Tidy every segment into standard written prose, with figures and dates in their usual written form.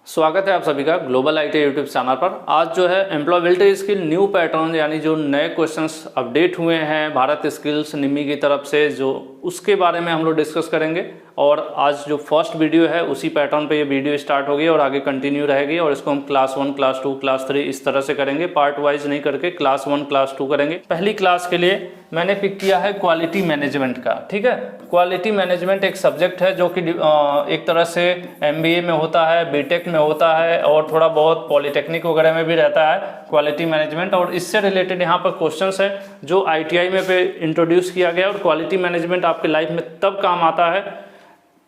स्वागत है आप सभी का ग्लोबल आईटी यूट्यूब चैनल पर। आज जो है एम्प्लॉयबिलिटी स्किल न्यू पैटर्न यानी जो नए क्वेश्चंस अपडेट हुए हैं भारत स्किल्स निम्मी की तरफ से, जो उसके बारे में हम लोग डिस्कस करेंगे। और आज जो फर्स्ट वीडियो है उसी पैटर्न पे ये वीडियो स्टार्ट होगी और आगे कंटिन्यू रहेगी। और इसको हम क्लास 1, क्लास 2, क्लास 3 इस तरह से करेंगे, पार्ट वाइज नहीं करके क्लास 1, क्लास 2 करेंगे। पहली क्लास के लिए मैंने पिक किया है क्वालिटी मैनेजमेंट का। ठीक है, क्वालिटी मैनेजमेंट एक सब्जेक्ट है जो कि एक तरह से MBA में होता है, BTech में होता है और थोड़ा बहुत पॉलिटेक्निक वगैरह में भी रहता है क्वालिटी मैनेजमेंट। और इससे रिलेटेड यहाँ पर क्वेश्चंस है जो ITI में पे इंट्रोड्यूस किया गया। और क्वालिटी मैनेजमेंट आपके लाइफ में तब काम आता है,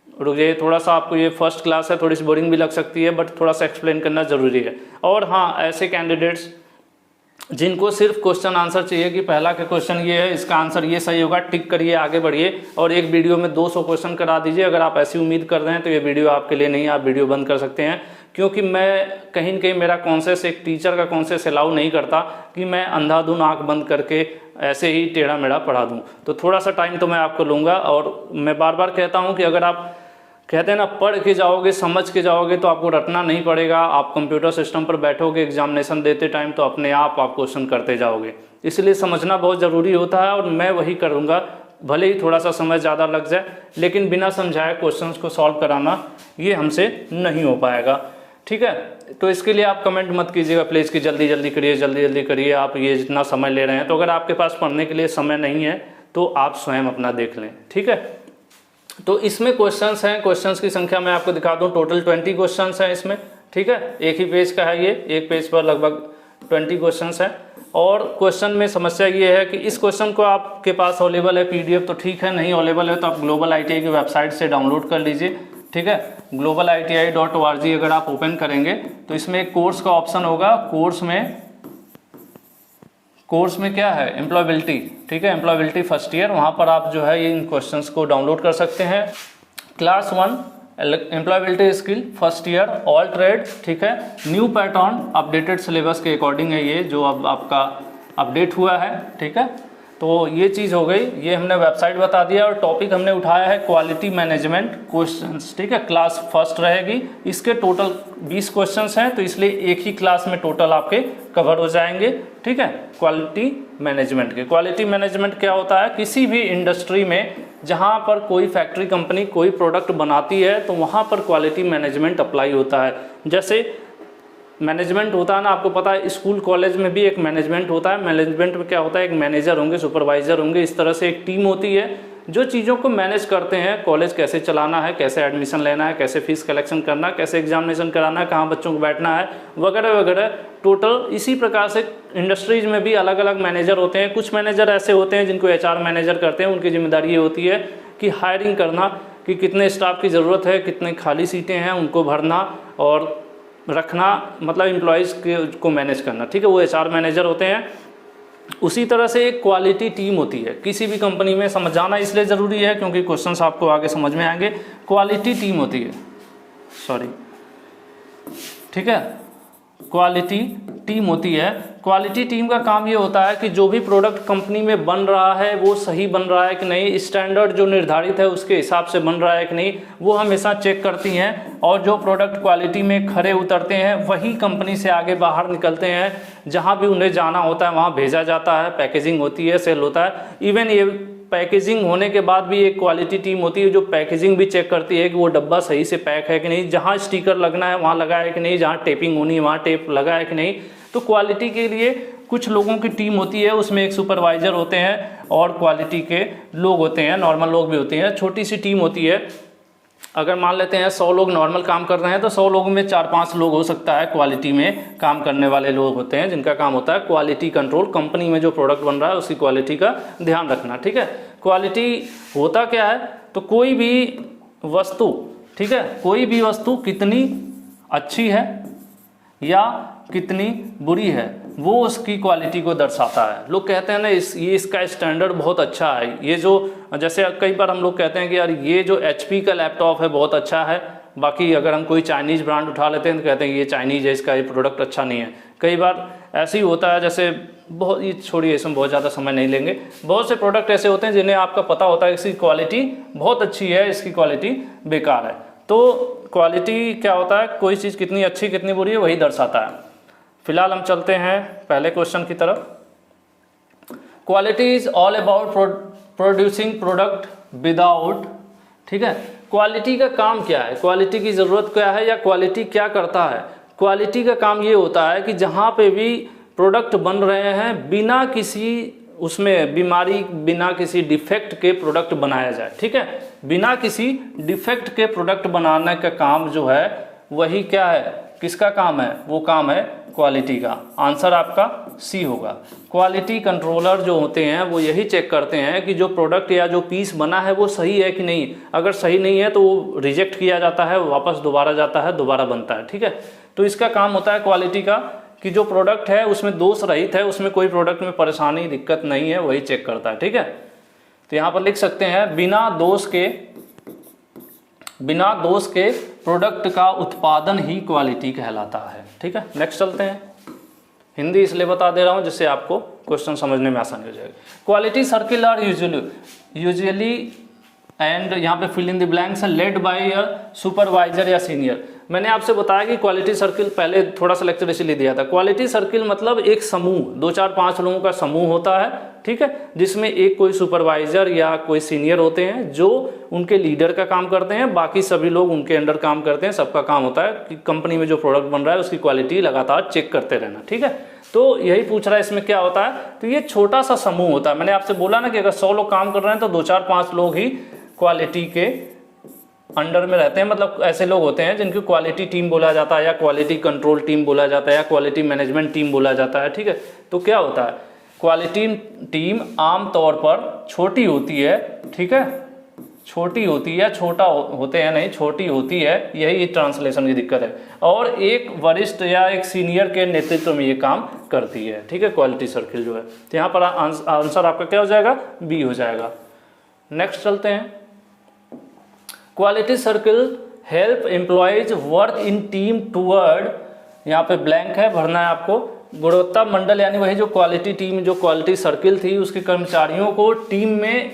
रुकिए थोड़ा सा, आपको ये फर्स्ट क्लास है, थोड़ी सी बोरिंग भी लग सकती है बट थोड़ा सा एक्सप्लेन करना ज़रूरी है। और हाँ, ऐसे कैंडिडेट्स जिनको सिर्फ क्वेश्चन आंसर चाहिए कि पहला का क्वेश्चन ये है, इसका आंसर ये सही होगा, टिक करिए, आगे बढ़िए और एक वीडियो में 200 क्वेश्चन करा दीजिए। अगर आप ऐसी उम्मीद कर रहे हैं तो ये वीडियो आपके लिए नहीं है, आप वीडियो बंद कर सकते हैं। क्योंकि मैं कहीं न कहीं मेरा कॉन्सेप्ट, एक टीचर का कॉन्सेप्ट अलाउ नहीं करता कि मैं अंधाधुन आँख बंद करके ऐसे ही टेढ़ा मेढ़ा पढ़ा दूँ। तो थोड़ा सा टाइम तो मैं आपको लूँगा। और मैं बार बार कहता हूँ कि अगर आप कहते हैं ना, पढ़ के जाओगे, समझ के जाओगे तो आपको रटना नहीं पड़ेगा। आप कंप्यूटर सिस्टम पर बैठोगे एग्जामिनेशन देते टाइम तो अपने आप क्वेश्चन करते जाओगे। इसलिए समझना बहुत ज़रूरी होता है और मैं वही करूँगा। भले ही थोड़ा सा समय ज़्यादा लग जाए, लेकिन बिना समझाए क्वेश्चंस को सॉल्व कराना ये हमसे नहीं हो पाएगा। ठीक है, तो इसके लिए आप कमेंट मत कीजिएगा प्लीज़ कि जल्दी जल्दी करिए, जल्दी जल्दी करिए, आप ये जितना समय ले रहे हैं। तो अगर आपके पास पढ़ने के लिए समय नहीं है तो आप स्वयं अपना देख लें। ठीक है, तो इसमें क्वेश्चंस हैं, क्वेश्चंस की संख्या मैं आपको दिखा दूं, टोटल 20 क्वेश्चंस हैं इसमें। ठीक है, एक ही पेज का है ये, एक पेज पर लगभग 20 क्वेश्चंस हैं। और क्वेश्चन में समस्या ये है कि इस क्वेश्चन को आपके पास अवेलेबल है PDF तो ठीक है, नहीं अवेलेबल है तो आप ग्लोबल ITI की वेबसाइट से डाउनलोड कर लीजिए। ठीक है, globaliti.org अगर आप ओपन करेंगे तो इसमें एक कोर्स का ऑप्शन होगा। कोर्स में क्या है, एम्प्लॉयबिलिटी। ठीक है, एम्प्लॉयबिलिटी फर्स्ट ईयर, वहाँ पर आप जो है इन क्वेश्चंस को डाउनलोड कर सकते हैं। Class 1 employability skill first year all trade. ठीक है, न्यू पैटर्न अपडेटेड सिलेबस के अकॉर्डिंग है ये जो अब आपका अपडेट हुआ है। ठीक है, तो ये चीज़ हो गई, ये हमने वेबसाइट बता दिया। और टॉपिक हमने उठाया है क्वालिटी मैनेजमेंट क्वेश्चंस। ठीक है, क्लास फर्स्ट रहेगी, इसके टोटल 20 क्वेश्चंस हैं तो इसलिए एक ही क्लास में टोटल आपके कवर हो जाएंगे। ठीक है, क्वालिटी मैनेजमेंट के, क्वालिटी मैनेजमेंट क्या होता है, किसी भी इंडस्ट्री में जहाँ पर कोई फैक्ट्री कंपनी कोई प्रोडक्ट बनाती है तो वहाँ पर क्वालिटी मैनेजमेंट अप्लाई होता है। जैसे मैनेजमेंट होता है ना, आपको पता है स्कूल कॉलेज में भी एक मैनेजमेंट होता है। मैनेजमेंट में क्या होता है, एक मैनेजर होंगे, सुपरवाइजर होंगे, इस तरह से एक टीम होती है जो चीज़ों को मैनेज करते हैं। कॉलेज कैसे चलाना है, कैसे एडमिशन लेना है, कैसे फीस कलेक्शन करना है, कैसे एग्जामिनेशन कराना है, कहाँ बच्चों को बैठना है, वगैरह वगैरह। टोटल इसी प्रकार से इंडस्ट्रीज में भी अलग अलग मैनेजर होते हैं। कुछ मैनेजर ऐसे होते हैं जिनको HR मैनेजर करते हैं, उनकी जिम्मेदारी ये होती है कि हायरिंग करना, कि कितने स्टाफ की ज़रूरत है, कितने खाली सीटें हैं उनको भरना और रखना, मतलब एम्प्लॉयज़ को मैनेज करना। ठीक है, वो HR मैनेजर होते हैं। उसी तरह से एक क्वालिटी टीम होती है किसी भी कंपनी में। समझाना इसलिए ज़रूरी है क्योंकि क्वेश्चंस आपको आगे समझ में आएंगे। क्वालिटी टीम होती है, ठीक है, क्वालिटी टीम होती है। क्वालिटी टीम का काम ये होता है कि जो भी प्रोडक्ट कंपनी में बन रहा है वो सही बन रहा है कि नहीं, स्टैंडर्ड जो निर्धारित है उसके हिसाब से बन रहा है कि नहीं, वो हमेशा चेक करती हैं। और जो प्रोडक्ट क्वालिटी में खरे उतरते हैं वही कंपनी से आगे बाहर निकलते हैं, जहाँ भी उन्हें जाना होता है वहाँ भेजा जाता है, पैकेजिंग होती है, सेल होता है। इवन ये पैकेजिंग होने के बाद भी एक क्वालिटी टीम होती है जो पैकेजिंग भी चेक करती है कि वो डब्बा सही से पैक है कि नहीं, जहाँ स्टिकर लगना है वहाँ लगा है कि नहीं, जहाँ टेपिंग होनी है वहाँ टेप लगा है कि नहीं। तो क्वालिटी के लिए कुछ लोगों की टीम होती है, उसमें एक सुपरवाइजर होते हैं और क्वालिटी के लोग होते हैं, नॉर्मल लोग भी होते हैं। छोटी सी टीम होती है। अगर मान लेते हैं 100 लोग नॉर्मल काम कर रहे हैं तो 100 लोगों में 4-5 लोग हो सकता है क्वालिटी में काम करने वाले लोग होते हैं, जिनका काम होता है क्वालिटी कंट्रोल, कंपनी में जो प्रोडक्ट बन रहा है उसकी क्वालिटी का ध्यान रखना। ठीक है, क्वालिटी होता क्या है, तो कोई भी वस्तु, ठीक है, कोई भी वस्तु कितनी अच्छी है या कितनी बुरी है वो उसकी क्वालिटी को दर्शाता है। लोग कहते हैं ना इसका स्टैंडर्ड बहुत अच्छा है। ये जो जैसे कई बार हम लोग कहते हैं कि यार ये जो HP का लैपटॉप है बहुत अच्छा है, बाकी अगर हम कोई चाइनीज़ ब्रांड उठा लेते हैं तो कहते हैं ये चाइनीज़ है, इसका ये प्रोडक्ट अच्छा नहीं है। कई बार ऐसे ही होता है, जैसे बहुत, ये छोड़िए इसमें बहुत ज़्यादा समय नहीं लेंगे। बहुत से प्रोडक्ट ऐसे होते हैं जिन्हें आपका पता होता है इसकी क्वालिटी बहुत अच्छी है, इसकी क्वालिटी बेकार है। तो क्वालिटी क्या होता है, कोई चीज़ कितनी अच्छी कितनी बुरी है वही दर्शाता है। फिलहाल हम चलते हैं पहले क्वेश्चन की तरफ। Quality is all about producing product without, ठीक है। क्वालिटी का काम क्या है, क्वालिटी की ज़रूरत क्या है या क्वालिटी क्या करता है। क्वालिटी का काम ये होता है कि जहाँ पे भी प्रोडक्ट बन रहे हैं बिना किसी उसमें बीमारी, बिना किसी डिफेक्ट के प्रोडक्ट बनाया जाए, ठीक है। बिना किसी डिफेक्ट के प्रोडक्ट बनाने का काम जो है वही क्या है, किसका काम है, वो काम है क्वालिटी का। आंसर आपका सी होगा। क्वालिटी कंट्रोलर जो होते हैं वो यही चेक करते हैं कि जो प्रोडक्ट या जो पीस बना है वो सही है कि नहीं। अगर सही नहीं है तो वो रिजेक्ट किया जाता है, वापस दोबारा जाता है, दोबारा बनता है, ठीक है। तो इसका काम होता है क्वालिटी का कि जो प्रोडक्ट है उसमें दोष रहित है, उसमें कोई प्रोडक्ट में परेशानी दिक्कत नहीं है, वही चेक करता है, ठीक है। तो यहाँ पर लिख सकते हैं बिना दोष के प्रोडक्ट का उत्पादन ही क्वालिटी कहलाता है, ठीक है। नेक्स्ट चलते हैं। हिंदी इसलिए बता दे रहा हूँ जिससे आपको क्वेश्चन समझने में आसानी हो जाएगी। Quality circle are usually and यहाँ पे फिल इन द ब्लैंक्स है लेड बाय अ सुपरवाइजर या सीनियर। मैंने आपसे बताया कि क्वालिटी सर्किल पहले थोड़ा सा लेक्चर इसलिए दिया था। क्वालिटी सर्किल मतलब एक समूह, 2 4 5 लोगों का समूह होता है, ठीक है, जिसमें एक कोई सुपरवाइजर या कोई सीनियर होते हैं जो उनके लीडर का काम करते हैं, बाकी सभी लोग उनके अंडर काम करते हैं। सबका काम होता है कि कंपनी में जो प्रोडक्ट बन रहा है उसकी क्वालिटी लगातार चेक करते रहना, ठीक है। तो यही पूछ रहा है इसमें क्या होता है, तो ये छोटा सा समूह होता है। मैंने आपसे बोला ना कि अगर 100 लोग काम कर रहे हैं तो 2 4 5 लोग ही क्वालिटी के अंडर में रहते हैं। मतलब ऐसे लोग होते हैं जिनकी क्वालिटी टीम बोला जाता है या क्वालिटी कंट्रोल टीम बोला जाता है या क्वालिटी मैनेजमेंट टीम बोला जाता है, ठीक है। तो क्या होता है, क्वालिटी टीम आमतौर पर छोटी होती है, ठीक है, छोटी होती है, छोटा होते हैं नहीं, छोटी होती है, यही ट्रांसलेशन की दिक्कत है। और एक वरिष्ठ या एक सीनियर के नेतृत्व में ये काम करती है, ठीक है, क्वालिटी सर्किल जो है। तो यहाँ पर आंसर आपका क्या हो जाएगा, बी हो जाएगा। नेक्स्ट चलते हैं। Quality circle help employees work in team toward, यहाँ पे ब्लैंक है, भरना है आपको। गुणवत्ता मंडल यानी वही जो क्वालिटी टीम, जो क्वालिटी सर्किल थी, उसके कर्मचारियों को टीम में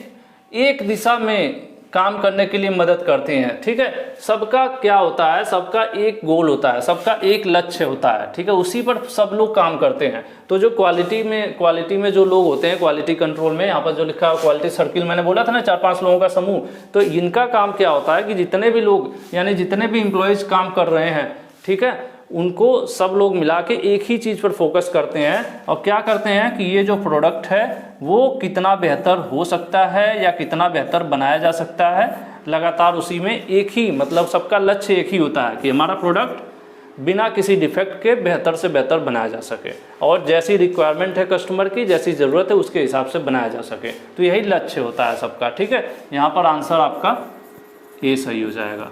एक दिशा में काम करने के लिए मदद करते हैं, ठीक है। सबका क्या होता है, सबका एक गोल होता है, सबका एक लक्ष्य होता है, ठीक है, उसी पर सब लोग काम करते हैं। तो जो क्वालिटी में जो लोग होते हैं, क्वालिटी कंट्रोल में, यहाँ पर जो लिखा है क्वालिटी सर्किल, मैंने बोला था ना 4 5 लोगों का समूह, तो इनका काम क्या होता है कि जितने भी लोग यानी जितने भी एम्प्लॉयज काम कर रहे हैं, ठीक है, उनको सब लोग मिला के एक ही चीज़ पर फोकस करते हैं और क्या करते हैं कि ये जो प्रोडक्ट है वो कितना बेहतर हो सकता है या कितना बेहतर बनाया जा सकता है। लगातार उसी में एक ही, मतलब सबका लक्ष्य एक ही होता है कि हमारा प्रोडक्ट बिना किसी डिफेक्ट के बेहतर से बेहतर बनाया जा सके और जैसी रिक्वायरमेंट है कस्टमर की, जैसी ज़रूरत है उसके हिसाब से बनाया जा सके। तो यही लक्ष्य होता है सबका, ठीक है। यहाँ पर आंसर आपका ए सही हो जाएगा।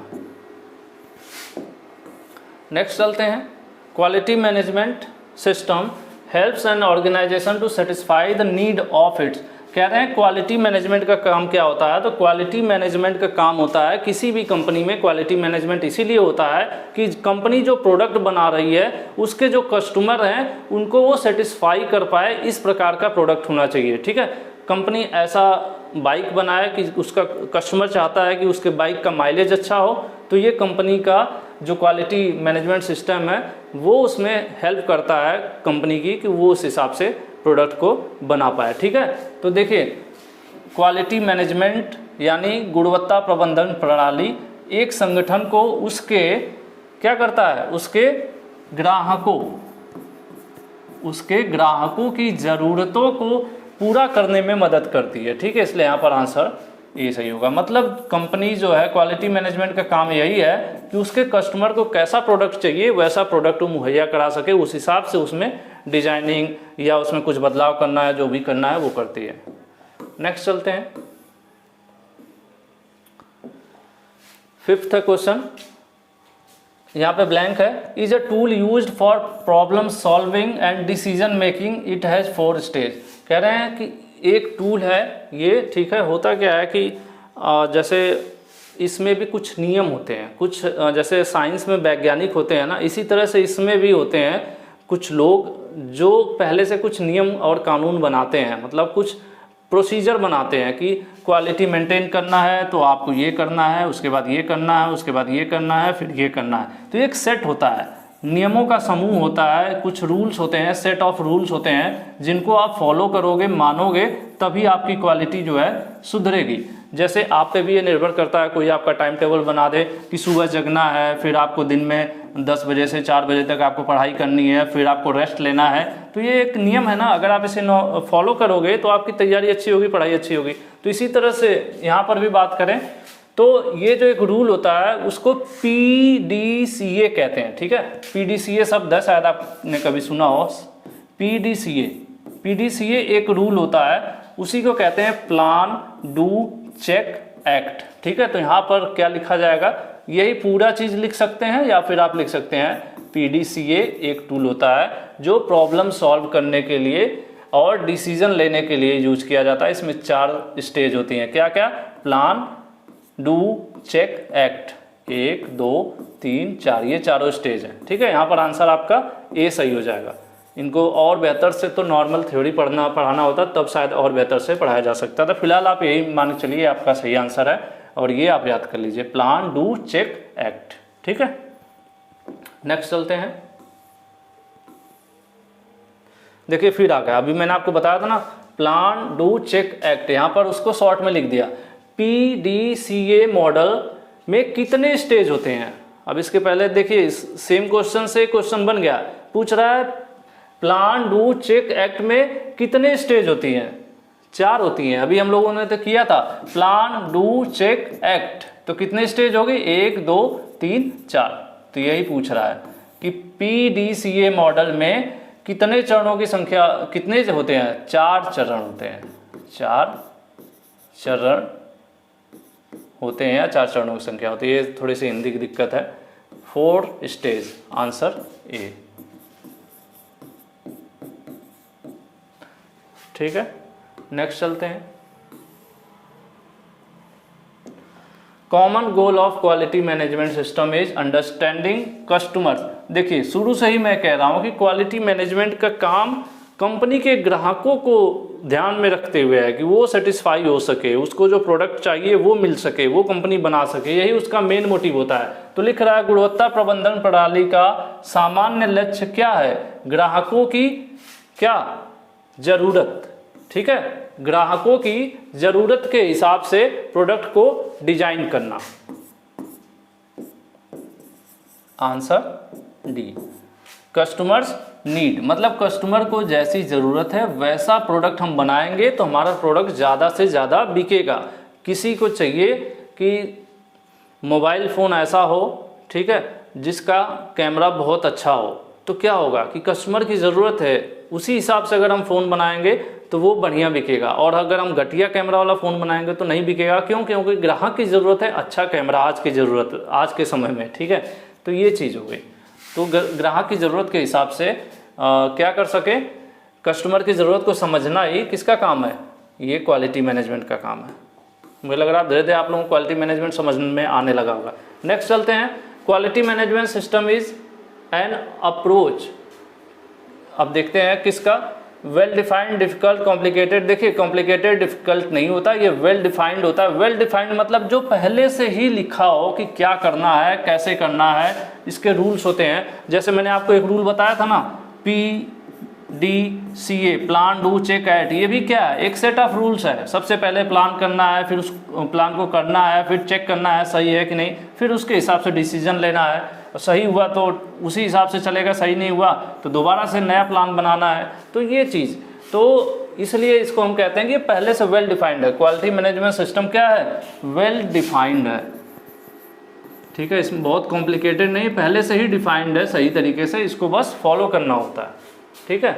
नेक्स्ट चलते हैं। Quality management system helps an organisation to satisfy the need of its. कह रहे हैं क्वालिटी मैनेजमेंट का काम क्या होता है, तो क्वालिटी मैनेजमेंट का काम होता है किसी भी कंपनी में क्वालिटी मैनेजमेंट इसीलिए होता है कि कंपनी जो प्रोडक्ट बना रही है उसके जो कस्टमर हैं उनको वो सेटिस्फाई कर पाए, इस प्रकार का प्रोडक्ट होना चाहिए, ठीक है। कंपनी ऐसा बाइक बनाए कि उसका कस्टमर चाहता है कि उसके बाइक का माइलेज अच्छा हो, तो ये कंपनी का जो क्वालिटी मैनेजमेंट सिस्टम है वो उसमें हेल्प करता है कंपनी की कि वो उस हिसाब से प्रोडक्ट को बना पाए, ठीक है। तो देखिए क्वालिटी मैनेजमेंट यानी गुणवत्ता प्रबंधन प्रणाली एक संगठन को उसके क्या करता है, उसके ग्राहकों की ज़रूरतों को पूरा करने में मदद करती है, ठीक है। इसलिए यहाँ पर आंसर ये सही होगा। मतलब कंपनी जो है क्वालिटी मैनेजमेंट का काम यही है कि उसके कस्टमर को कैसा प्रोडक्ट चाहिए वैसा प्रोडक्ट वो मुहैया करा सके, उस हिसाब से उसमें डिजाइनिंग या उसमें कुछ बदलाव करना है, जो भी करना है वो करती है। नेक्स्ट चलते हैं। 5th क्वेश्चन, यहाँ पे ब्लैंक है। Is a tool used for problem solving and decision making, it has 4 stage. कह रहे हैं कि एक टूल है ये, ठीक है। होता क्या है कि जैसे इसमें भी कुछ नियम होते हैं, कुछ जैसे साइंस में वैज्ञानिक होते हैं ना, इसी तरह से इसमें भी होते हैं कुछ लोग जो पहले से कुछ नियम और कानून बनाते हैं, मतलब कुछ प्रोसीजर बनाते हैं कि क्वालिटी मेंटेन करना है तो आपको ये करना है, उसके बाद ये करना है, उसके बाद ये करना है, फिर ये करना है। तो एक सेट होता है, नियमों का समूह होता है, कुछ रूल्स होते हैं, सेट ऑफ रूल्स होते हैं जिनको आप फॉलो करोगे, मानोगे, तभी आपकी क्वालिटी जो है सुधरेगी। जैसे आप पे भी ये निर्भर करता है, कोई आपका टाइम टेबल बना दे कि सुबह जगना है, फिर आपको दिन में 10 बजे से 4 बजे तक आपको पढ़ाई करनी है, फिर आपको रेस्ट लेना है, तो ये एक नियम है ना। अगर आप इसे फॉलो करोगे तो आपकी तैयारी अच्छी होगी, पढ़ाई अच्छी होगी। तो इसी तरह से यहाँ पर भी बात करें तो ये जो एक रूल होता है उसको PDCA कहते हैं, ठीक है। PDCA शब्द है, शायद आपने कभी सुना हो। PDCA एक रूल होता है, उसी को कहते हैं प्लान डू चेक एक्ट, ठीक है। तो यहाँ पर क्या लिखा जाएगा, यही पूरा चीज लिख सकते हैं या फिर आप लिख सकते हैं PDCA एक टूल होता है जो प्रॉब्लम सॉल्व करने के लिए और डिसीजन लेने के लिए यूज किया जाता है। इसमें 4 स्टेज होती हैं, क्या क्या, प्लान डू चेक एक्ट, 1 2 3 4, ये चारों स्टेज हैं, ठीक है। यहाँ पर आंसर आपका ए सही हो जाएगा। इनको और बेहतर से तो नॉर्मल थ्योरी पढ़ाना होता, तब शायद और बेहतर से पढ़ाया जा सकता था। फिलहाल आप यही मान के चलिए आपका सही आंसर है, और ये आप याद कर लीजिए, प्लान डू चेक एक्ट, ठीक है। नेक्स्ट चलते हैं। देखिए फिर आ गया, अभी मैंने आपको बताया था ना प्लान डू चेक एक्ट, यहाँ पर उसको शॉर्ट में लिख दिया। PDCA मॉडल में कितने स्टेज होते हैं। अब इसके पहले देखिए सेम क्वेश्चन से क्वेश्चन बन गया, पूछ रहा है प्लान डू चेक एक्ट में कितने स्टेज होती हैं, 4 होती हैं। अभी हम लोगों ने तो किया था प्लान डू चेक एक्ट, तो कितने स्टेज हो गई, 1 2 3 4। तो यही पूछ रहा है कि PDCA मॉडल में कितने चरणों की संख्या, कितने होते हैं, 4 चरण होते हैं, 4 चरण होते हैं या 4 चरणों की संख्या होती है। ये थोड़ी सी हिंदी की दिक्कत है। 4 स्टेज, आंसर ए, ठीक है। नेक्स्ट चलते हैं। Common goal of quality management system is understanding customers. देखिए शुरू से ही मैं कह रहा हूं कि क्वालिटी मैनेजमेंट का काम कंपनी के ग्राहकों को ध्यान में रखते हुए है कि वो सेटिस्फाई हो सके, उसको जो प्रोडक्ट चाहिए वो मिल सके, वो कंपनी बना सके, यही उसका मेन मोटिव होता है। तो लिख रहा है गुणवत्ता प्रबंधन प्रणाली का सामान्य लक्ष्य क्या है, ग्राहकों की क्या जरूरत, ठीक है, ग्राहकों की जरूरत के हिसाब से प्रोडक्ट को डिजाइन करना। आंसर डी, कस्टमर्स नीड, मतलब कस्टमर को जैसी जरूरत है वैसा प्रोडक्ट हम बनाएंगे तो हमारा प्रोडक्ट ज़्यादा से ज़्यादा बिकेगा। किसी को चाहिए कि मोबाइल फ़ोन ऐसा हो, ठीक है, जिसका कैमरा बहुत अच्छा हो, तो क्या होगा कि कस्टमर की ज़रूरत है, उसी हिसाब से अगर हम फ़ोन बनाएंगे तो वो बढ़िया बिकेगा। और अगर हम घटिया कैमरा वाला फ़ोन बनाएंगे तो नहीं बिकेगा। क्यों? क्योंकि ग्राहक की ज़रूरत है अच्छा कैमरा, आज की ज़रूरत, आज के समय में, ठीक है। तो ये चीज़ हो गई। तो ग्राहक की ज़रूरत के हिसाब से क्या कर सके, कस्टमर की ज़रूरत को समझना ही किसका काम है, ये क्वालिटी मैनेजमेंट का काम है। मुझे लग रहा है धीरे धीरे आप लोगों को क्वालिटी मैनेजमेंट समझ में आने लगा होगा। नेक्स्ट चलते हैं। Quality management system is an approach, अब देखते हैं किसका, वेल डिफाइंड, डिफिकल्ट, कॉम्प्लिकेटेड। देखिए कॉम्प्लिकेटेड डिफिकल्ट नहीं होता, ये वेल डिफाइंड होता है। वेल डिफाइंड मतलब जो पहले से ही लिखा हो कि क्या करना है, कैसे करना है, इसके रूल्स होते हैं। जैसे मैंने आपको एक रूल बताया था ना, PDCA, plan do check act, ये भी क्या है, एक सेट ऑफ रूल्स है। सबसे पहले प्लान करना है, फिर उस प्लान को करना है, फिर चेक करना है सही है कि नहीं, फिर उसके हिसाब से डिसीजन लेना है। सही हुआ तो उसी हिसाब से चलेगा, सही नहीं हुआ तो दोबारा से नया प्लान बनाना है। तो ये चीज़, तो इसलिए इसको हम कहते हैं कि ये पहले से वेल डिफाइंड है। क्वालिटी मैनेजमेंट सिस्टम क्या है, वेल डिफाइंड है, ठीक है। इसमें बहुत कॉम्प्लिकेटेड नहीं, पहले से ही डिफाइंड है सही तरीके से, इसको बस फॉलो करना होता है, ठीक है।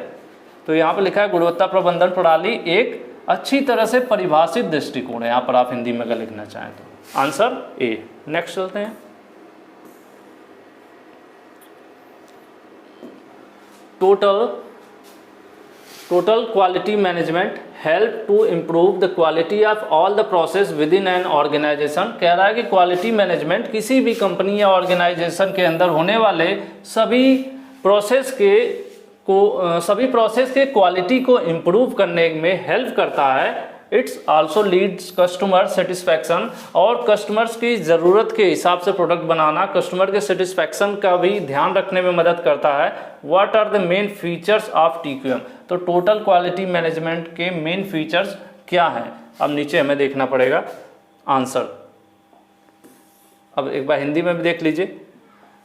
तो यहाँ पर लिखा है गुणवत्ता प्रबंधन प्रणाली एक अच्छी तरह से परिभाषित दृष्टिकोण है। यहाँ पर आप हिंदी में अगर लिखना चाहें तो आंसर ए। नेक्स्ट चलते हैं। Total quality management help to improve the quality of all the process within an organisation. कह रहा है कि क्वालिटी मैनेजमेंट किसी भी कंपनी या ऑर्गेनाइजेशन के अंदर होने वाले सभी प्रोसेस के क्वालिटी को इम्प्रूव करने में हेल्प करता है। It's also leads customer satisfaction, और कस्टमर्स की ज़रूरत के हिसाब से प्रोडक्ट बनाना कस्टमर के सेटिस्फैक्शन का भी ध्यान रखने में मदद करता है। What are the main features of TQM, तो टोटल क्वालिटी मैनेजमेंट के मेन फीचर्स क्या हैं, अब नीचे हमें देखना पड़ेगा आंसर। अब एक बार हिंदी में भी देख लीजिए।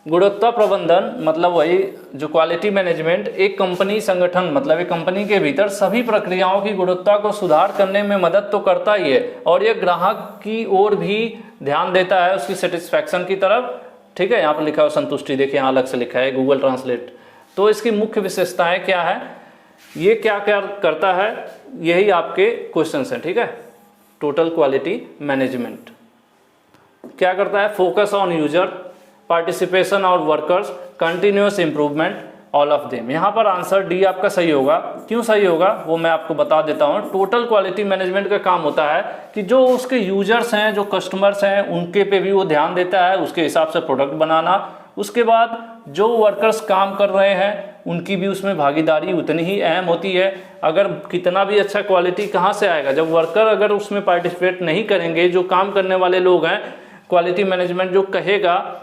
गुणवत्ता प्रबंधन मतलब वही जो क्वालिटी मैनेजमेंट एक कंपनी संगठन मतलब एक कंपनी के भीतर सभी प्रक्रियाओं की गुणवत्ता को सुधार करने में मदद तो करता ही है, और ये ग्राहक की ओर भी ध्यान देता है उसकी सेटिस्फैक्शन की तरफ। ठीक है, यहाँ पर लिखा है संतुष्टि, देखिए यहाँ अलग से लिखा है गूगल ट्रांसलेट। तो इसकी मुख्य विशेषताएं क्या है, ये क्या क्या करता है, यही आपके क्वेश्चन हैं। ठीक है, टोटल क्वालिटी मैनेजमेंट क्या करता है, फोकस ऑन यूजर, पार्टिसिपेशन और workers, continuous improvement, all of them. यहाँ पर आंसर डी आपका सही होगा। क्यों सही होगा वो मैं आपको बता देता हूँ। टोटल क्वालिटी मैनेजमेंट का काम होता है कि जो उसके यूजर्स हैं, जो कस्टमर्स हैं, उनके पे भी वो ध्यान देता है, उसके हिसाब से प्रोडक्ट बनाना। उसके बाद जो वर्कर्स काम कर रहे हैं उनकी भी उसमें भागीदारी उतनी ही अहम होती है। अगर कितना भी अच्छा क्वालिटी कहाँ से आएगा, जब वर्कर अगर उसमें पार्टिसिपेट नहीं करेंगे, जो काम करने वाले लोग हैं, क्वालिटी मैनेजमेंट जो कहेगा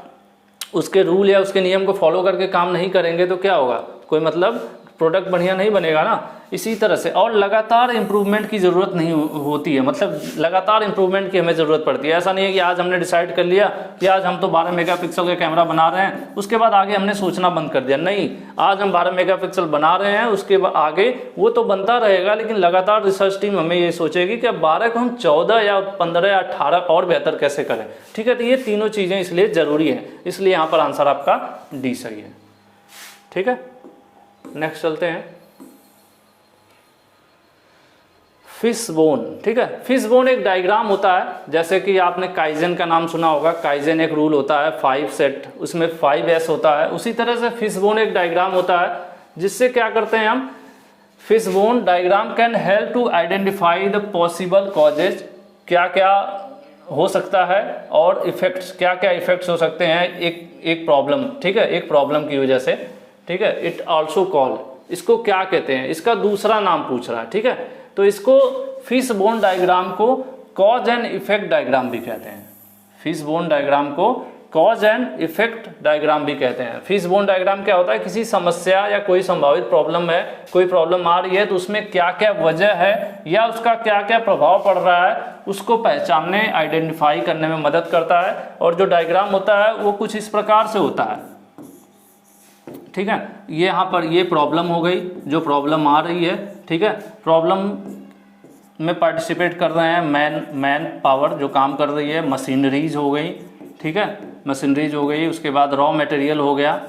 उसके रूल या उसके नियम को फॉलो करके काम नहीं करेंगे तो क्या होगा, कोई मतलब प्रोडक्ट बढ़िया नहीं बनेगा ना। इसी तरह से और लगातार इम्प्रूवमेंट की ज़रूरत नहीं होती है, मतलब लगातार इम्प्रूवमेंट की हमें ज़रूरत पड़ती है। ऐसा नहीं है कि आज हमने डिसाइड कर लिया कि आज हम तो 12 मेगापिक्सल का कैमरा बना रहे हैं, उसके बाद आगे हमने सोचना बंद कर दिया। नहीं, आज हम 12 मेगापिक्सल बना रहे हैं, उसके बाद आगे वो तो बनता रहेगा, लेकिन लगातार रिसर्च टीम हमें ये सोचेगी कि अब 12 को हम 14 या 15 या 18 और बेहतर कैसे करें। ठीक है, तो ये तीनों चीज़ें इसलिए ज़रूरी हैं, इसलिए यहाँ पर आंसर आपका डी सही है। ठीक है, नेक्स्ट चलते हैं। फिशबोन। ठीक है, फिशबोन एक डायग्राम होता है, जैसे कि आपने काइजन का नाम सुना होगा। काइजन एक रूल होता है 5 सेट, उसमें 5S होता है। उसी तरह से फिशबोन एक डायग्राम होता है, जिससे क्या करते हैं हम, fishbone diagram can help to identify the possible causes, क्या क्या हो सकता है, और इफेक्ट्स, क्या क्या इफेक्ट्स हो सकते हैं एक प्रॉब्लम। ठीक है, एक प्रॉब्लम की वजह से। ठीक है, इट आल्सो कॉल, इसको क्या कहते हैं, इसका दूसरा नाम पूछ रहा है। ठीक है, तो इसको फिशबोन डायग्राम को कॉज एंड इफेक्ट डायग्राम भी कहते हैं। फिशबोन डायग्राम को कॉज एंड इफेक्ट डायग्राम भी कहते हैं। फिशबोन डायग्राम क्या होता है, किसी समस्या या कोई संभावित प्रॉब्लम है, कोई प्रॉब्लम आ रही है, तो उसमें क्या क्या वजह है या उसका क्या क्या प्रभाव पड़ रहा है, उसको पहचानने, आइडेंटिफाई करने में मदद करता है। और जो डायग्राम होता है वो कुछ इस प्रकार से होता है। ठीक है, ये यहाँ पर ये प्रॉब्लम हो गई, जो प्रॉब्लम आ रही है। ठीक है, प्रॉब्लम में पार्टिसिपेट कर रहे हैं मैन पावर जो काम कर रही है, मशीनरीज हो गई। ठीक है, मशीनरीज हो गई, उसके बाद रॉ मटेरियल हो गया,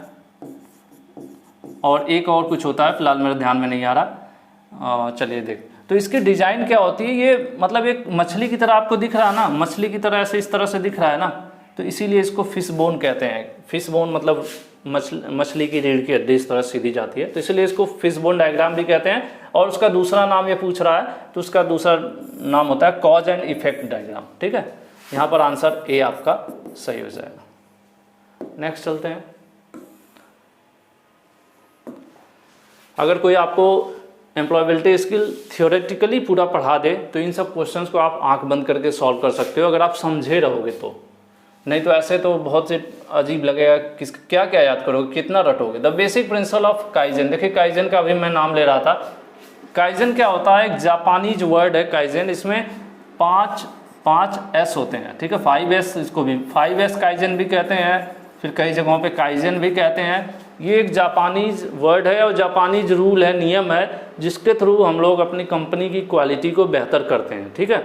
और एक और कुछ होता है, फिलहाल मेरे ध्यान में नहीं आ रहा। चलिए देख, तो इसकी डिजाइन क्या होती है, ये मतलब एक मछली की तरह आपको दिख रहा है ना, मछली की तरह ऐसे इस तरह से दिख रहा है ना, तो इसीलिए इसको फिशबोन कहते हैं। फिशबोन मतलब मछली की रीढ़ की हड्डी इस तरह सीधी जाती है, तो इसलिए इसको फिशबोन डायग्राम भी कहते हैं। और उसका दूसरा नाम ये पूछ रहा है, तो उसका दूसरा नाम होता है कॉज एंड इफेक्ट डायग्राम। ठीक है, यहाँ पर आंसर ए आपका सही हो जाएगा। नेक्स्ट चलते हैं। अगर कोई आपको एम्प्लॉयबिलिटी स्किल थियोरेटिकली पूरा पढ़ा दे तो इन सब क्वेश्चंस को आप आंख बंद करके सॉल्व कर सकते हो, अगर आप समझे रहोगे तो। नहीं तो ऐसे तो बहुत से अजीब लगेगा, किस क्या क्या याद करोगे, कितना रटोगे। The basic principle of kaizen, देखिए काइजन का अभी मैं नाम ले रहा था। काइजन क्या होता है, एक जापानीज वर्ड है काइजन, इसमें पाँच एस होते हैं। ठीक है, 5S, इसको भी 5S काइजन भी कहते हैं, फिर कई जगहों पे काइजन भी कहते हैं। ये एक जापानीज वर्ड है और जापानीज रूल है, नियम है, जिसके थ्रू हम लोग अपनी कंपनी की क्वालिटी को बेहतर करते हैं। ठीक है,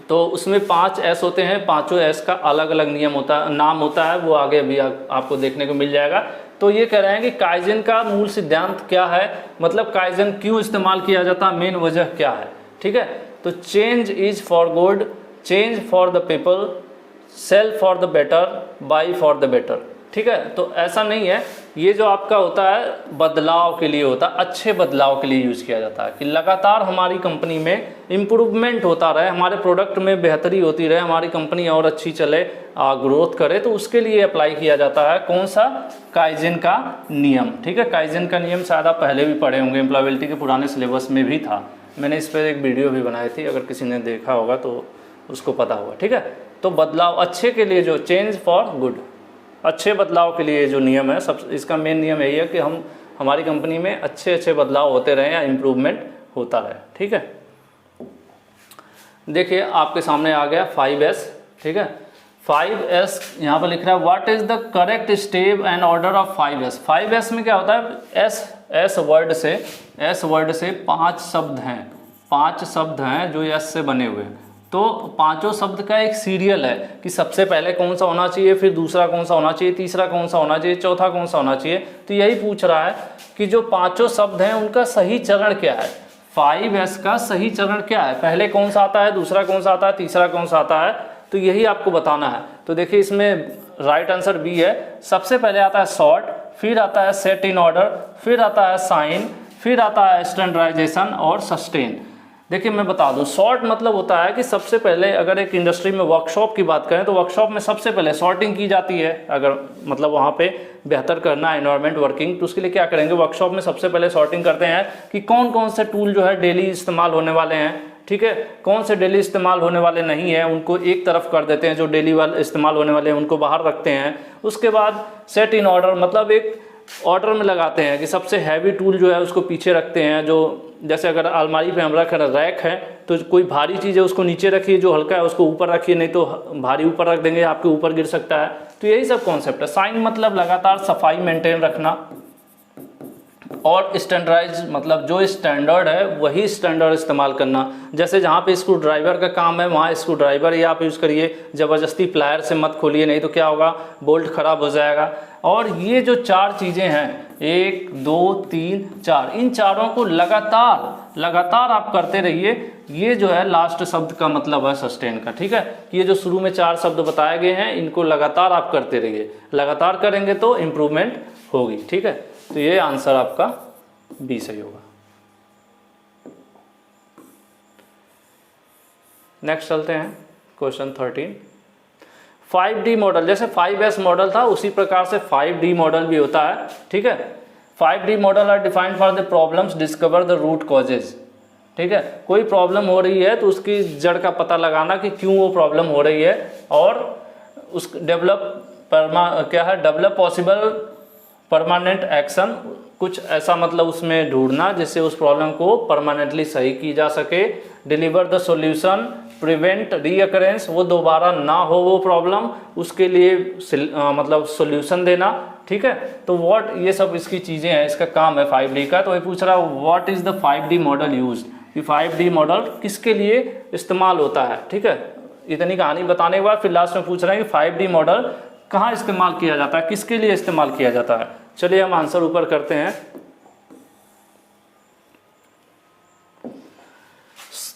तो उसमें 5S होते हैं, पाँचों S का अलग अलग नियम होता है, नाम होता है, वो आगे अभी आपको देखने को मिल जाएगा। तो ये कह रहे हैं कि काइजन का मूल सिद्धांत क्या है, मतलब काइजन क्यों इस्तेमाल किया जाता है, मेन वजह क्या है। ठीक है, तो change is for good, change for the people, sell for the better, by for the better. ठीक है, तो ऐसा नहीं है, ये जो आपका होता है बदलाव के लिए होता है, अच्छे बदलाव के लिए यूज़ किया जाता है कि लगातार हमारी कंपनी में इम्प्रूवमेंट होता रहे, हमारे प्रोडक्ट में बेहतरी होती रहे, हमारी कंपनी और अच्छी चले, ग्रोथ करे, तो उसके लिए अप्लाई किया जाता है कौन सा, काइजन का नियम। ठीक है, काइजन का नियम शायद आप पहले भी पढ़े होंगे, एम्प्लॉयबिलिटी के पुराने सिलेबस में भी था। मैंने इस पर एक वीडियो भी बनाई थी, अगर किसी ने देखा होगा तो उसको पता होगा। ठीक है, तो बदलाव अच्छे के लिए, जो चेंज फॉर गुड, अच्छे बदलाव के लिए जो नियम है, सब इसका मेन नियम यही है कि हमारी कंपनी में अच्छे बदलाव होते रहें या इम्प्रूवमेंट होता रहे। ठीक है, देखिए आपके सामने आ गया 5S। ठीक है, 5S यहाँ पर लिख रहा है what is the correct step and order of 5S। 5S में क्या होता है, एस वर्ड से 5 शब्द हैं, 5 शब्द हैं जो एस से बने हुए हैं। तो पांचों शब्द का एक सीरियल है कि सबसे पहले कौन सा होना चाहिए, फिर दूसरा कौन सा होना चाहिए, तीसरा कौन सा होना चाहिए, चौथा कौन सा होना चाहिए। तो यही पूछ रहा है कि जो पांचों शब्द हैं उनका सही चरण क्या है, 5S का सही चरण क्या है, पहले कौन सा आता है, दूसरा कौन सा आता है, तीसरा कौन सा आता है, तो यही आपको बताना है। तो देखिए इसमें राइट आंसर बी है। सबसे पहले आता है शॉर्ट, फिर आता है सेट इन ऑर्डर, फिर आता है साइन, फिर आता है स्टैंडर्डाइजेशन और सस्टेन। देखिए मैं बता दूं, शॉर्ट मतलब होता है कि सबसे पहले अगर एक इंडस्ट्री में वर्कशॉप की बात करें तो वर्कशॉप में सबसे पहले सॉर्टिंग की जाती है। अगर मतलब वहाँ पे बेहतर करना है एनवायरनमेंट वर्किंग, तो उसके लिए क्या करेंगे, वर्कशॉप में सबसे पहले सॉर्टिंग करते हैं कि कौन कौन से टूल जो है डेली इस्तेमाल होने वाले हैं। ठीक है, कौन से डेली इस्तेमाल होने वाले नहीं है उनको एक तरफ कर देते हैं, जो डेली वाले इस्तेमाल होने वाले हैं उनको बाहर रखते हैं। उसके बाद सेट इन ऑर्डर, मतलब एक ऑर्डर में लगाते हैं कि सबसे हैवी टूल जो है उसको पीछे रखते हैं। जो जैसे अगर अलमारी पे हम रख रहे रैक है तो कोई भारी चीज़ है उसको नीचे रखिए, जो हल्का है उसको ऊपर रखिए, नहीं तो भारी ऊपर रख देंगे आपके ऊपर गिर सकता है। तो यही सब कॉन्सेप्ट है। साइन मतलब लगातार सफाई मेंटेन रखना, और स्टैंडर्डाइज मतलब जो स्टैंडर्ड है वही स्टैंडर्ड इस्तेमाल करना। जैसे जहाँ पे स्क्रू ड्राइवर का काम है वहाँ स्क्रू ड्राइवर ही आप यूज़ करिए, ज़बरदस्ती प्लायर से मत खोलिए, नहीं तो क्या होगा, बोल्ट खराब हो जाएगा। और ये जो 4 चीज़ें हैं, 1 2 3 4, इन चारों को लगातार आप करते रहिए। ये जो है लास्ट शब्द का मतलब है सस्टेन का। ठीक है, ये जो शुरू में 4 शब्द बताए गए हैं इनको लगातार आप करते रहिए, लगातार करेंगे तो इम्प्रूवमेंट होगी। ठीक है, तो ये आंसर आपका बी सही होगा। नेक्स्ट चलते हैं क्वेश्चन 13। 5D मॉडल, जैसे 5S मॉडल था उसी प्रकार से 5D मॉडल भी होता है। ठीक है, 5D model are defined for the problems, discover the root causes. ठीक है, कोई प्रॉब्लम हो रही है तो उसकी जड़ का पता लगाना कि क्यों वो प्रॉब्लम हो रही है, और उस डेवलप पॉसिबल परमानेंट एक्शन, कुछ ऐसा मतलब उसमें ढूंढना जिससे उस प्रॉब्लम को परमानेंटली सही की जा सके। Deliver the solution, prevent recurrence, वो दोबारा ना हो वो प्रॉब्लम, उसके लिए मतलब सॉल्यूशन देना। ठीक है, तो व्हाट, ये सब इसकी चीज़ें हैं, इसका काम है 5D का। तो ये पूछ रहा है what is the 5D model used, कि 5D मॉडल किसके लिए इस्तेमाल होता है। ठीक है, इतनी कहानी बताने के बाद फिर लास्ट में पूछ रहे हैं कि 5D मॉडल कहाँ इस्तेमाल किया जाता है, किसके लिए इस्तेमाल किया जाता है। चलिए हम आंसर ऊपर करते हैं।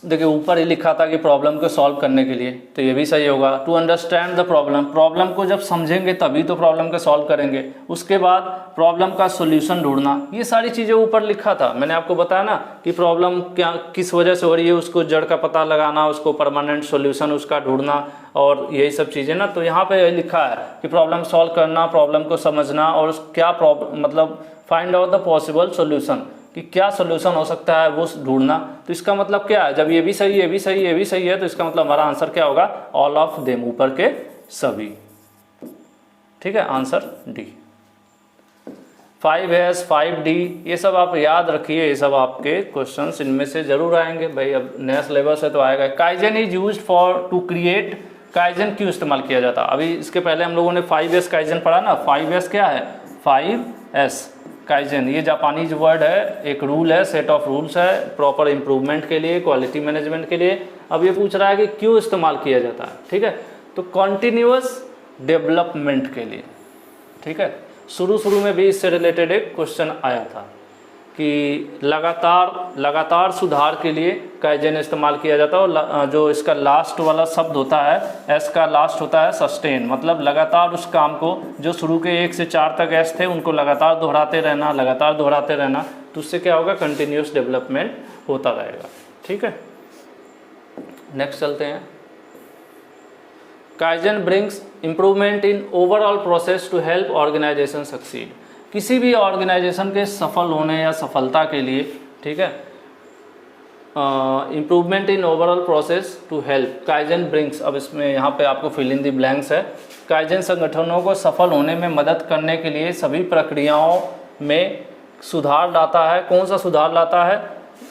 देखिए ऊपर ही लिखा था कि प्रॉब्लम को सॉल्व करने के लिए, तो ये भी सही होगा। To understand the problem, problem को जब समझेंगे तभी तो प्रॉब्लम को सॉल्व करेंगे। उसके बाद प्रॉब्लम का सॉल्यूशन ढूंढना, ये सारी चीज़ें ऊपर लिखा था। मैंने आपको बताया ना कि प्रॉब्लम क्या किस वजह से हो रही है, उसको जड़ का पता लगाना, उसको परमानेंट सॉल्यूशन उसका ढूंढना, और यही सब चीज़ें ना। तो यहाँ पे लिखा है कि प्रॉब्लम सॉल्व करना, प्रॉब्लम को समझना, और क्या प्रॉब्लम मतलब find out the possible solution, कि क्या सॉल्यूशन हो सकता है वो ढूंढना। तो इसका मतलब क्या है, जब ये भी सही, ये भी सही, ये भी सही है, तो इसका मतलब हमारा आंसर क्या होगा, ऑल ऑफ देम, ऊपर के सभी। ठीक है, आंसर डी। 5S 5D ये सब आप याद रखिए, ये सब आपके क्वेश्चंस इनमें से जरूर आएंगे भाई। अब नया सिलेबस है तो आएगा। Kaizen is used for to create, kaizen क्यों इस्तेमाल किया जाता है। अभी इसके पहले हम लोगों ने 5S काइजन पढ़ा ना। 5S क्या है, 5S काइजन, ये जापानीज वर्ड है, एक रूल है, सेट ऑफ रूल्स है प्रॉपर इंप्रूवमेंट के लिए, क्वालिटी मैनेजमेंट के लिए। अब ये पूछ रहा है कि क्यों इस्तेमाल किया जाता है। ठीक है, तो कॉन्टिन्यूअस डेवलपमेंट के लिए। ठीक है, शुरू में भी इससे रिलेटेड एक क्वेश्चन आया था कि लगातार सुधार के लिए काइजन इस्तेमाल किया जाता है। और जो इसका लास्ट वाला शब्द होता है, एस का लास्ट होता है सस्टेन, मतलब लगातार उस काम को, जो शुरू के 1 से 4 तक एस थे उनको लगातार दोहराते रहना, तो उससे क्या होगा, कंटिन्यूस डेवलपमेंट होता रहेगा। ठीक है, नेक्स्ट चलते हैं। Kaizen brings improvement in overall process to help organisation succeed, किसी भी ऑर्गेनाइजेशन के सफल होने या सफलता के लिए, ठीक है, improvement in overall process to help kaizen brings, अब इसमें यहाँ पे आपको फिल इन द ब्लैंक्स है। काइजन संगठनों को सफल होने में मदद करने के लिए सभी प्रक्रियाओं में सुधार लाता है। कौन सा सुधार लाता है?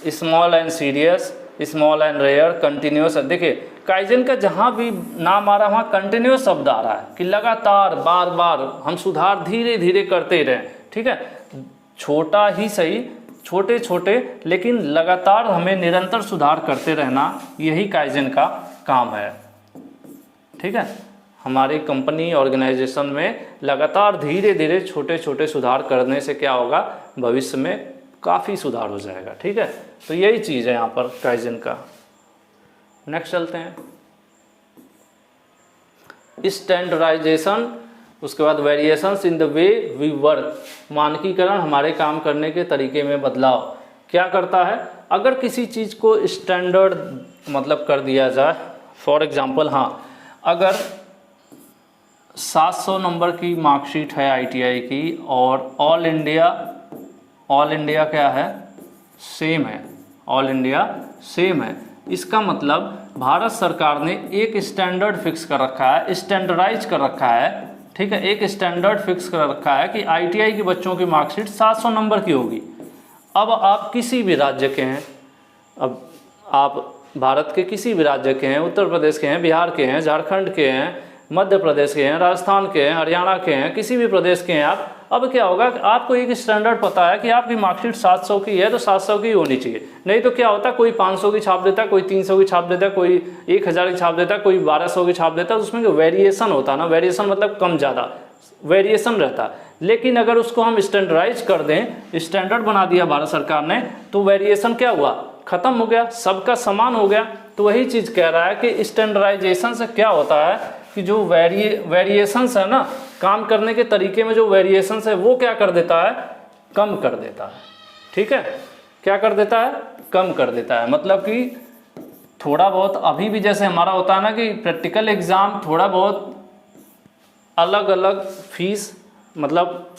Small and serious, small and rare, continuous. देखिए काइजन का जहाँ भी नाम आ रहा है वहाँ कंटिन्यूस शब्द आ रहा है कि लगातार बार बार हम सुधार धीरे धीरे करते रहें, ठीक है। छोटा ही सही, छोटे छोटे लेकिन लगातार हमें निरंतर सुधार करते रहना, यही काइजन का काम है, ठीक है। हमारी कंपनी ऑर्गेनाइजेशन में लगातार धीरे धीरे छोटे छोटे सुधार करने से क्या होगा, भविष्य में काफ़ी सुधार हो जाएगा, ठीक है। तो यही चीज़ है यहाँ पर काइजन का। नेक्स्ट चलते हैं, स्टैंडर्डाइजेशन, उसके बाद variations in the way we work, मानकीकरण, हमारे काम करने के तरीके में बदलाव। क्या करता है? अगर किसी चीज़ को स्टैंडर्ड मतलब कर दिया जाए, फॉर एग्जांपल, हाँ, अगर 700 नंबर की मार्कशीट है आईटीआई की और ऑल इंडिया क्या है, सेम है, ऑल इंडिया सेम है, इसका मतलब भारत सरकार ने एक स्टैंडर्ड फिक्स कर रखा है, स्टैंडर्डाइज कर रखा है, ठीक है। एक स्टैंडर्ड फिक्स कर रखा है कि आईटीआई के बच्चों की मार्कशीट 700 नंबर की होगी। अब आप किसी भी राज्य के हैं, अब आप भारत के किसी भी राज्य के हैं, उत्तर प्रदेश के हैं, बिहार के हैं, झारखंड के हैं, मध्य प्रदेश के हैं, राजस्थान के हैं, हरियाणा के हैं, किसी भी प्रदेश के हैं आप, अब क्या होगा, आपको एक स्टैंडर्ड पता है कि आपकी मार्कशीट 700 की है तो 700 की होनी चाहिए। नहीं तो क्या होता है, कोई 500 की छाप देता है, कोई 300 की छाप देता है, कोई 1000 की छाप देता है, कोई 1200 की छाप देता है। उसमें जो वेरिएशन होता है ना, वेरिएशन मतलब कम ज़्यादा वेरिएशन रहता है। लेकिन अगर उसको हम स्टैंडर्डाइज कर दें, स्टैंडर्ड बना दिया भारत सरकार ने, तो वेरिएशन क्या हुआ, खत्म हो गया, सबका समान हो गया। तो वही चीज़ कह रहा है कि स्टैंडर्डाइजेशन से क्या होता है कि जो वेरिएशंस है ना, काम करने के तरीके में जो वेरिएशंस है वो क्या कर देता है, कम कर देता है, ठीक है। क्या कर देता है, कम कर देता है। मतलब कि थोड़ा बहुत अभी भी जैसे हमारा होता है ना कि प्रैक्टिकल एग्जाम थोड़ा बहुत अलग अलग फीस, मतलब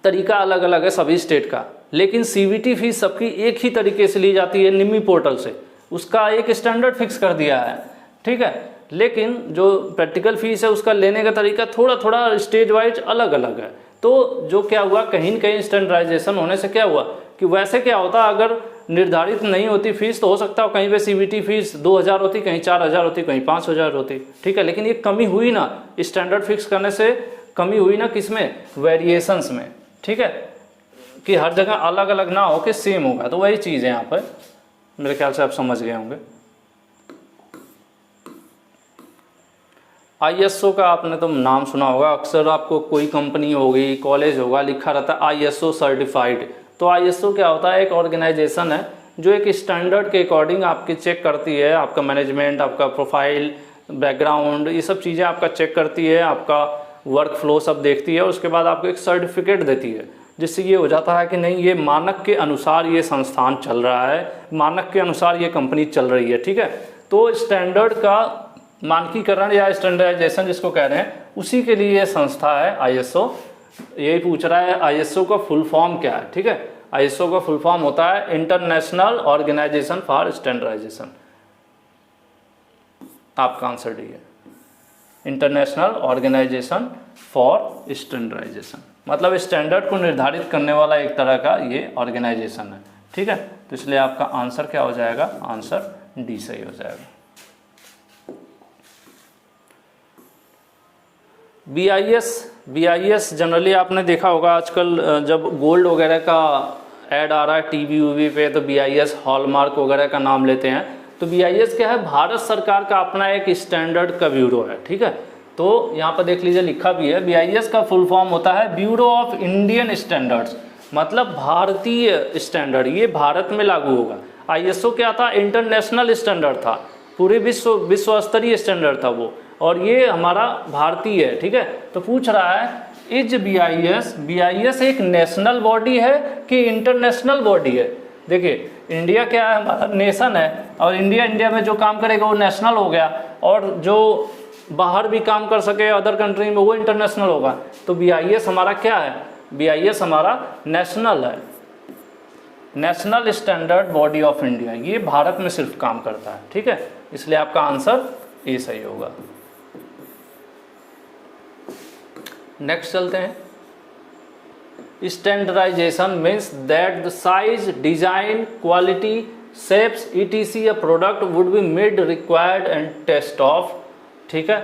तरीका अलग अलग है सभी स्टेट का, लेकिन सीबीटी फीस सबकी एक ही तरीके से ली जाती है निम्मी पोर्टल से, उसका एक स्टैंडर्ड फिक्स कर दिया है, ठीक है। लेकिन जो प्रैक्टिकल फीस है उसका लेने का तरीका थोड़ा थोड़ा स्टेज वाइज अलग अलग है। तो जो क्या हुआ, कहीं न कहीं स्टैंडर्डाइजेशन होने से क्या हुआ कि वैसे क्या होता, अगर निर्धारित नहीं होती फीस तो हो सकता है कहीं पे सीबीटी फीस 2000 होती, कहीं 4000 होती, कहीं 5000 होती, ठीक है। लेकिन ये कमी हुई ना, स्टैंडर्ड फिक्स करने से कमी हुई ना, किसमें, वेरिएशंस में, ठीक है, कि हर जगह अलग अलग ना हो कि सेम होगा। तो वही चीज़ है यहाँ पर, मेरे ख्याल से आप समझ गए होंगे। आईएसओ का आपने तो नाम सुना होगा, अक्सर आपको कोई कंपनी होगी, कॉलेज होगा, लिखा रहता है आईएसओ सर्टिफाइड। तो आईएसओ क्या होता है, एक ऑर्गेनाइजेशन है जो एक स्टैंडर्ड के अकॉर्डिंग आपकी चेक करती है, आपका मैनेजमेंट, आपका प्रोफाइल, बैकग्राउंड, ये सब चीज़ें आपका चेक करती है, आपका वर्क फ्लो सब देखती है, उसके बाद आपको एक सर्टिफिकेट देती है, जिससे ये हो जाता है कि नहीं, ये मानक के अनुसार ये संस्थान चल रहा है, मानक के अनुसार ये कंपनी चल रही है, ठीक है। तो स्टैंडर्ड का मानकीकरण या स्टैंडर्डाइजेशन जिसको कह रहे हैं, उसी के लिए ये संस्था है आईएसओ। यही पूछ रहा है आईएसओ का फुल फॉर्म क्या है, ठीक है। आईएसओ का फुल फॉर्म होता है इंटरनेशनल ऑर्गेनाइजेशन फॉर स्टैंडर्डाइजेशन। आपका आंसर डी है, इंटरनेशनल ऑर्गेनाइजेशन फॉर स्टैंडर्डाइजेशन, मतलब स्टैंडर्ड को निर्धारित करने वाला एक तरह का ये ऑर्गेनाइजेशन है, ठीक है। तो इसलिए आपका आंसर क्या हो जाएगा, आंसर डी सही हो जाएगा। बीआईएस जनरली आपने देखा होगा आजकल जब गोल्ड वगैरह का ऐड आ रहा है टीवी वीवी पे, तो बीआईएस हॉलमार्क वगैरह का नाम लेते हैं। तो बीआईएस क्या है, भारत सरकार का अपना एक स्टैंडर्ड का ब्यूरो है, ठीक है। तो यहाँ पर देख लीजिए लिखा भी है, बीआईएस का फुल फॉर्म होता है ब्यूरो ऑफ इंडियन स्टैंडर्ड्स, मतलब भारतीय स्टैंडर्ड, ये भारत में लागू होगा। आईएसओ क्या था, इंटरनेशनल स्टैंडर्ड था, पूरे विश्व स्तरीय स्टैंडर्ड था वो, और ये हमारा भारतीय है, ठीक है। तो पूछ रहा है इज बीआईएस एक नेशनल बॉडी है कि इंटरनेशनल बॉडी है। देखिए इंडिया क्या है, हमारा नेशन है, और इंडिया में जो काम करेगा वो नेशनल हो गया, और जो बाहर भी काम कर सके अदर कंट्री में वो इंटरनेशनल होगा। तो बीआईएस हमारा क्या है, बीआईएस हमारा नेशनल है, national standard body of India, ये भारत में सिर्फ काम करता है, ठीक है, इसलिए आपका आंसर ए सही होगा। नेक्स्ट चलते हैं। Standardisation means that the size, design, quality, shapes etc a product would be made required and test of, ठीक है।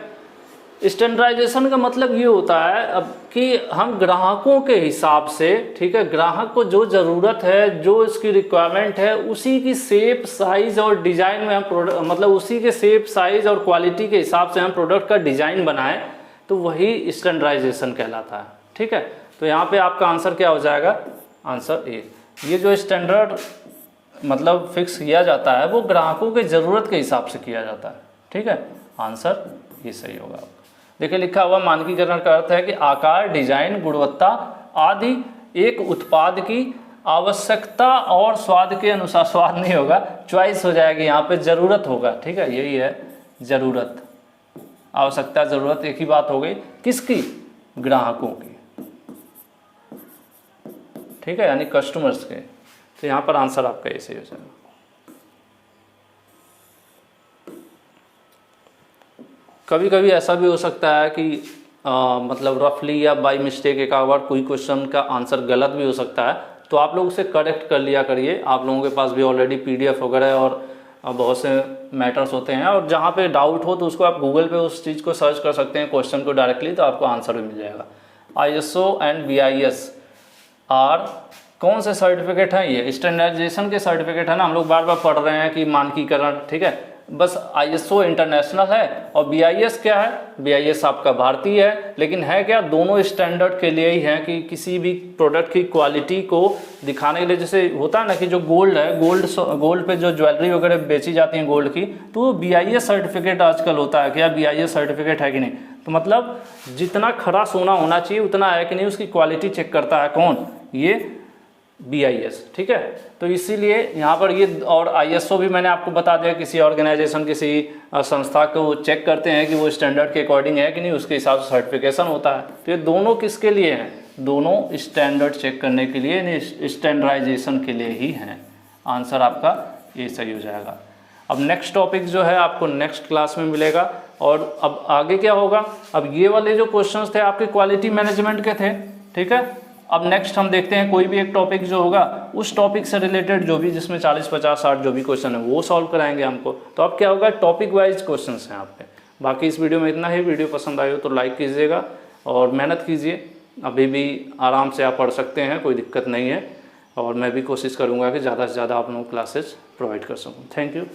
स्टैंडर्डाइजेशन का मतलब ये होता है अब कि हम ग्राहकों के हिसाब से, ठीक है, ग्राहक को जो ज़रूरत है, जो इसकी रिक्वायरमेंट है, उसी की शेप, साइज़ और डिज़ाइन में हम मतलब उसी के शेप, साइज़ और क्वालिटी के हिसाब से हम प्रोडक्ट का डिज़ाइन बनाएं, तो वही स्टैंडर्डाइजेशन कहलाता है, ठीक है। तो यहाँ पे आपका आंसर क्या हो जाएगा, आंसर ए। ये जो स्टैंडर्ड मतलब फिक्स किया जाता है वो ग्राहकों के ज़रूरत के हिसाब से किया जाता है, ठीक है, आंसर ये सही होगा। देखिए लिखा हुआ मानकीकरण का अर्थ है कि आकार, डिजाइन, गुणवत्ता आदि एक उत्पाद की आवश्यकता और स्वाद के अनुसार, स्वाद नहीं होगा, चॉइस हो जाएगी, यहाँ पे ज़रूरत होगा, ठीक है, यही है ज़रूरत, आवश्यकता ज़रूरत एक ही बात हो गई, किसकी, ग्राहकों की, ठीक है, यानी कस्टमर्स के। तो यहाँ पर आंसर आपका ऐसे ही हो जाएगा। कभी कभी ऐसा भी हो सकता है कि मतलब रफली या बाय मिस्टेक एक बार कोई क्वेश्चन का आंसर गलत भी हो सकता है, तो आप लोग उसे करेक्ट कर लिया करिए। आप लोगों के पास भी ऑलरेडी PDF वगैरह और बहुत से मैटर्स होते हैं, और जहाँ पे डाउट हो तो उसको आप गूगल पे उस चीज़ को सर्च कर सकते हैं, क्वेश्चन को डायरेक्टली, तो आपको आंसर भी मिल जाएगा। ISO एंड BIS आर कौन से सर्टिफिकेट हैं, ये स्टैंडर्डाइजेशन के सर्टिफिकेट है ना, हम लोग बार बार पढ़ रहे हैं कि मानकीकरण, ठीक है, बस ISO इंटरनेशनल है और BIS क्या है, BIS आपका भारतीय है, लेकिन है क्या, दोनों स्टैंडर्ड के लिए ही है कि किसी भी प्रोडक्ट की क्वालिटी को दिखाने के लिए, जैसे होता है ना कि जो गोल्ड है, गोल्ड पे जो ज्वेलरी वगैरह बेची जाती है गोल्ड की, तो वो BIS सर्टिफिकेट आजकल होता है, क्या BIS सर्टिफिकेट है कि नहीं, तो मतलब जितना खरा सोना होना चाहिए उतना है कि नहीं, उसकी क्वालिटी चेक करता है कौन, ये BIS, ठीक है। तो इसीलिए यहाँ पर ये, और ISO भी मैंने आपको बता दिया, किसी ऑर्गेनाइजेशन, किसी संस्था को चेक करते हैं कि वो स्टैंडर्ड के अकॉर्डिंग है कि नहीं, उसके हिसाब से सर्टिफिकेशन होता है। तो ये दोनों किसके लिए हैं, दोनों स्टैंडर्ड चेक करने के लिए, नहीं स्टैंडर्डाइजेशन के लिए ही हैं। आंसर आपका ये सही हो जाएगा। अब नेक्स्ट टॉपिक जो है आपको नेक्स्ट क्लास में मिलेगा, और अब आगे क्या होगा, अब ये वाले जो क्वेश्चंस थे आपके क्वालिटी मैनेजमेंट के थे, ठीक है। अब नेक्स्ट हम देखते हैं कोई भी एक टॉपिक जो होगा, उस टॉपिक से रिलेटेड जो भी, जिसमें 40, 50, 60 जो भी क्वेश्चन है वो सॉल्व कराएंगे हमको। तो अब क्या होगा, टॉपिक वाइज क्वेश्चंस हैं आप पे। बाकी इस वीडियो में इतना ही। वीडियो पसंद आई हो तो लाइक कीजिएगा और मेहनत कीजिए, अभी भी आराम से आप पढ़ सकते हैं, कोई दिक्कत नहीं है, और मैं भी कोशिश करूँगा कि ज़्यादा से ज़्यादा आप लोगों को क्लासेस प्रोवाइड कर सकूँ। Thank you.